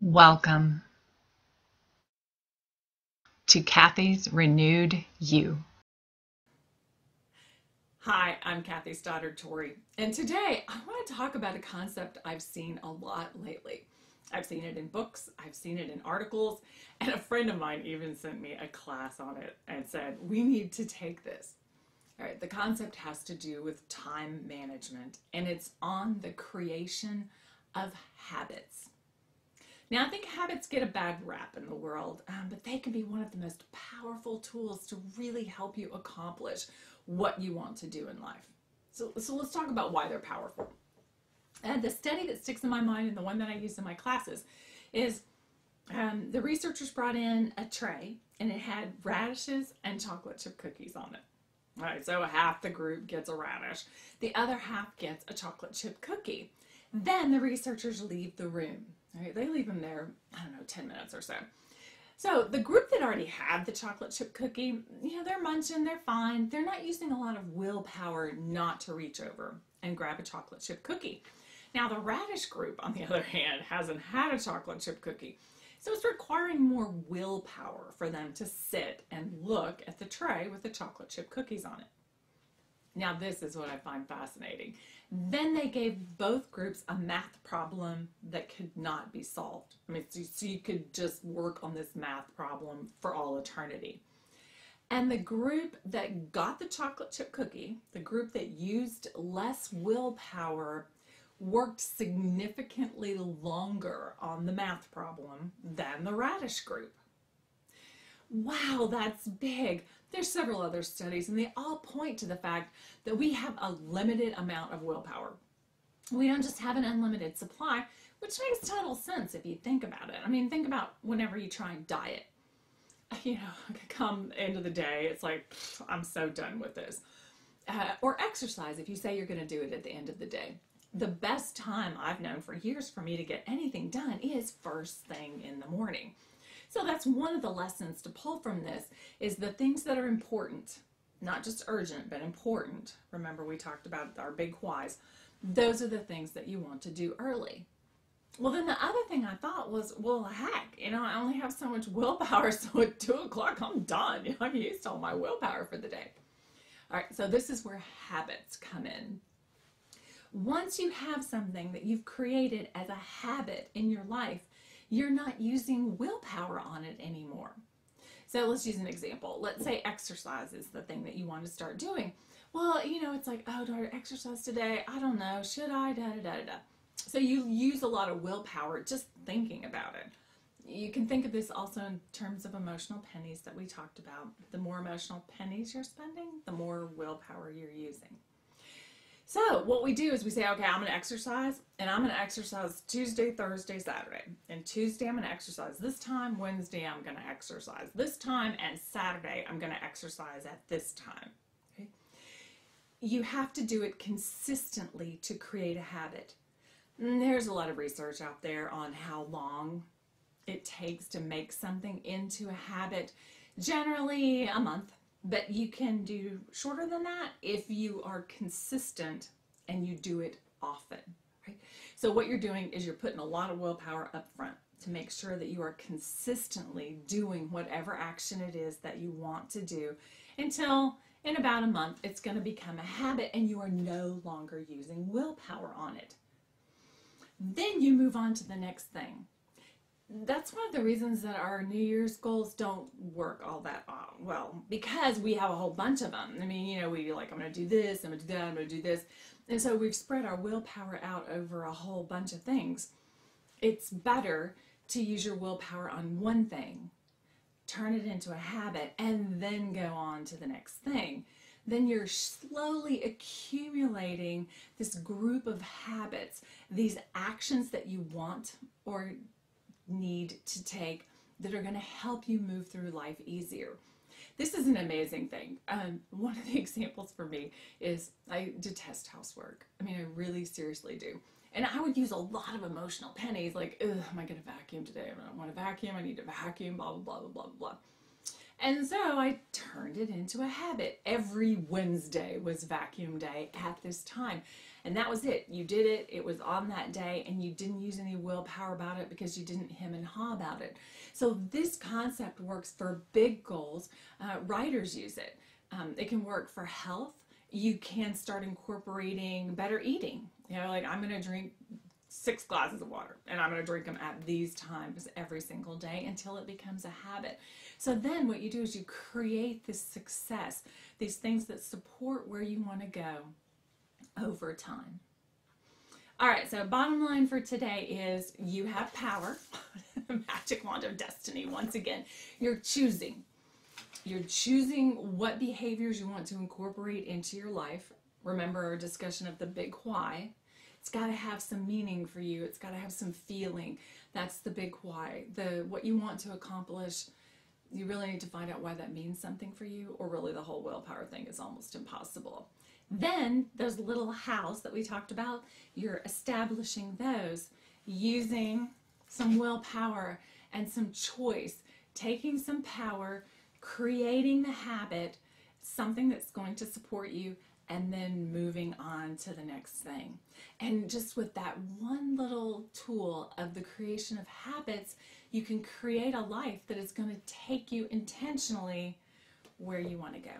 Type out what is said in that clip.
Welcome to Kathy's Renewed You. Hi, I'm Kathy Stoddard-Torrey, and today I want to talk about a concept I've seen a lot lately. I've seen it in books, I've seen it in articles, and a friend of mine even sent me a class on it and said, we need to take this. All right, the concept has to do with time management, and it's on the creation of habits. Now, I think habits get a bad rap in the world, but they can be one of the most powerful tools to really help you accomplish what you want to do in life. So let's talk about why they're powerful. And the study that sticks in my mind and the one that I use in my classes is the researchers brought in a tray and it had radishes and chocolate chip cookies on it. All right, so half the group gets a radish, the other half gets a chocolate chip cookie. Then the researchers leave the room. Right? They leave them there, 10 minutes or so. So the group that already had the chocolate chip cookie, they're munching, they're fine. They're not using a lot of willpower not to reach over and grab a chocolate chip cookie. Now the radish group, on the other hand, hasn't had a chocolate chip cookie. So it's requiring more willpower for them to sit and look at the tray with the chocolate chip cookies on it. Now this is what I find fascinating. Then they gave both groups a math problem that could not be solved. So you could just work on this math problem for all eternity. And the group that got the chocolate chip cookie, the group that used less willpower, worked significantly longer on the math problem than the radish group. Wow, that's big. There's several other studies, and they all point to the fact that we have a limited amount of willpower. We don't just have an unlimited supply, which makes total sense if you think about it. Think about whenever you try and diet. Come end of the day, it's like, I'm so done with this. Or exercise, if you say you're going to do it at the end of the day. The best time I've known for years for me to get anything done is first thing in the morning. So that's one of the lessons to pull from this is the things that are important, not just urgent, but important. Remember, we talked about our big whys. Those are the things that you want to do early. Well, then the other thing I thought was, well, heck, I only have so much willpower, so at 2 o'clock, I'm done. I've used all my willpower for the day. All right, so this is where habits come in. Once you have something that you've created as a habit in your life, you're not using willpower on it anymore. So let's use an example. Let's say exercise is the thing that you want to start doing. Well, it's like, oh, do I exercise today? I don't know. Should I? So you use a lot of willpower just thinking about it. You can think of this also in terms of emotional pennies that we talked about. The more emotional pennies you're spending, the more willpower you're using. So what we do is we say, okay, I'm going to exercise, and I'm going to exercise Tuesday, Thursday, Saturday. And Tuesday, I'm going to exercise this time. Wednesday, I'm going to exercise this time. And Saturday, I'm going to exercise at this time. Okay? You have to do it consistently to create a habit. And there's a lot of research out there on how long it takes to make something into a habit. Generally, a month. But you can do shorter than that if you are consistent and you do it often. Right? So what you're doing is you're putting a lot of willpower up front to make sure that you are consistently doing whatever action it is that you want to do until in about a month it's going to become a habit and you are no longer using willpower on it. Then you move on to the next thing. That's one of the reasons that our New Year's goals don't work all that well, because we have a whole bunch of them. We like, I'm going to do this, I'm going to do that, I'm going to do this. And so we've spread our willpower out over a whole bunch of things. It's better to use your willpower on one thing, turn it into a habit, and then go on to the next thing. Then you're slowly accumulating this group of habits, these actions that you want or need to take that are going to help you move through life easier. This is an amazing thing. One of the examples for me is I detest housework. I really seriously do. And I would use a lot of emotional pennies like, ugh, am I going to vacuum today? I don't want to vacuum. I need to vacuum, blah, blah, blah, blah, blah, blah. And so I turned it into a habit. Every Wednesday was vacuum day at this time. And that was it. You did it. It was on that day, and you didn't use any willpower about it because you didn't hem and haw about it. So this concept works for big goals. Writers use it. It can work for health. You can start incorporating better eating. You know, like I'm going to drink 6 glasses of water, and I'm going to drink them at these times every single day until it becomes a habit. So then what you do is you create this success, these things that support where you want to go over time. All right, so bottom line for today is you have power. Magic wand of destiny. Once again, you're choosing. You're choosing what behaviors you want to incorporate into your life. Remember our discussion of the big why. It's got to have some meaning for you. It's got to have some feeling. That's the big why. What you want to accomplish, you really need to find out why that means something for you, or really the whole willpower thing is almost impossible. Then those little hows that we talked about, you're establishing those using some willpower and some choice, taking some power, creating the habit, something that's going to support you, and then moving on to the next thing. And just with that one little tool of the creation of habits, you can create a life that is going to take you intentionally where you want to go.